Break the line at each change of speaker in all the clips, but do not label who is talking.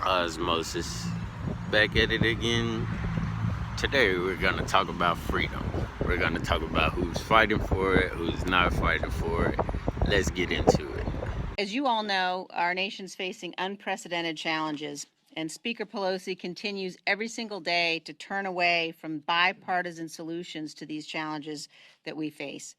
Osmosis. Back at it again. Today we're going to talk about freedom. We're going to talk about who's fighting for it, who's not fighting for it. Let's get into it.
As you all know, our nation's facing unprecedented challenges, and Speaker Pelosi continues every single day to turn away from bipartisan solutions to these challenges that we face.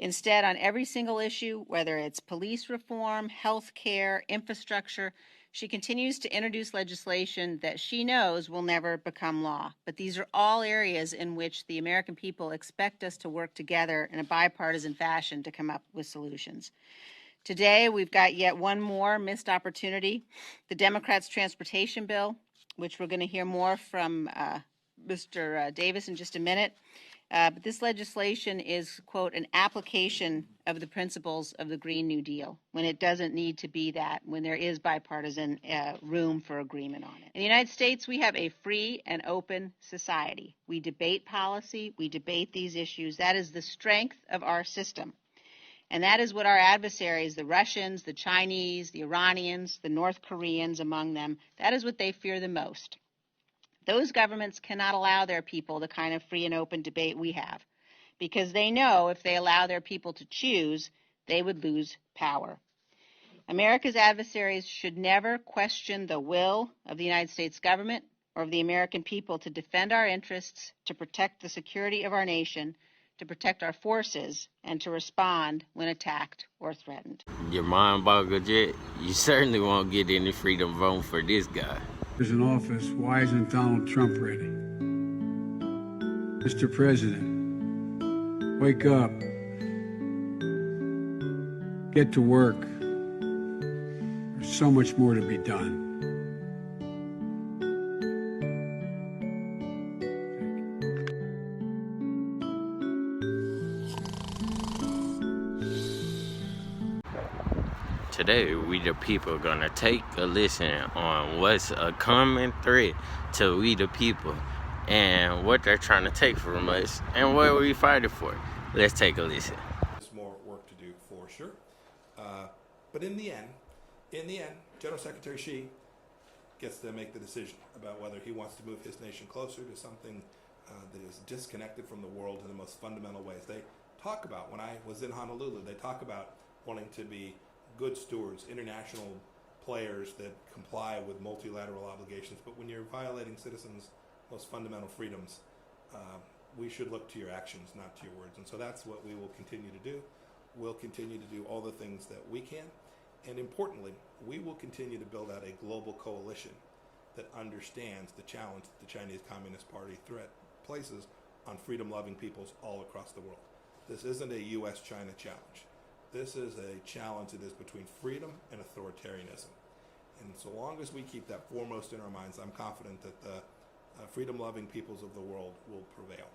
Instead, on every single issue, whether it's police reform, health care, infrastructure, she continues to introduce legislation that she knows will never become law. But these are all areas in which the American people expect us to work together in a bipartisan fashion to come up with solutions. Today, we've got yet one more missed opportunity, the Democrats' transportation bill, which we're going to hear more from Mr. Davis in just a minute. But this legislation is, quote, an application of the principles of the Green New Deal, when it doesn't need to be that, when there is bipartisan room for agreement on it. In the United States, we have a free and open society. We debate policy, we debate these issues. That is the strength of our system. And that is what our adversaries, the Russians, the Chinese, the Iranians, the North Koreans among them, that is what they fear the most. Those governments cannot allow their people the kind of free and open debate we have, because they know if they allow their people to choose, they would lose power. America's adversaries should never question the will of the United States government or of the American people to defend our interests, to protect the security of our nation, to protect our forces, and to respond when attacked or threatened.
Your mind boggled yet? You certainly won't get any freedom voting for this guy.
Is in office, why isn't Donald Trump ready? Mr. President, wake up. Get to work. There's so much more to be done.
Today, we the people gonna take a listen on what's a common threat to we the people and what they're trying to take from us and what we fighting for. Let's take a listen.
There's more work to do for sure. But in the end, General Secretary Xi gets to make the decision about whether he wants to move his nation closer to something that is disconnected from the world in the most fundamental ways. They talk about, when I was in Honolulu, they talk about wanting to be good stewards, international players that comply with multilateral obligations. But when you're violating citizens' most fundamental freedoms, we should look to your actions, not to your words. And so that's what we will continue to do. We'll continue to do all the things that we can. And importantly, we will continue to build out a global coalition that understands the challenge that the Chinese Communist Party threat places on freedom-loving peoples all across the world. This isn't a U.S.-China challenge. This is a challenge that is between freedom and authoritarianism. And so long as we keep that foremost in our minds, I'm confident that the freedom-loving peoples of the world will prevail.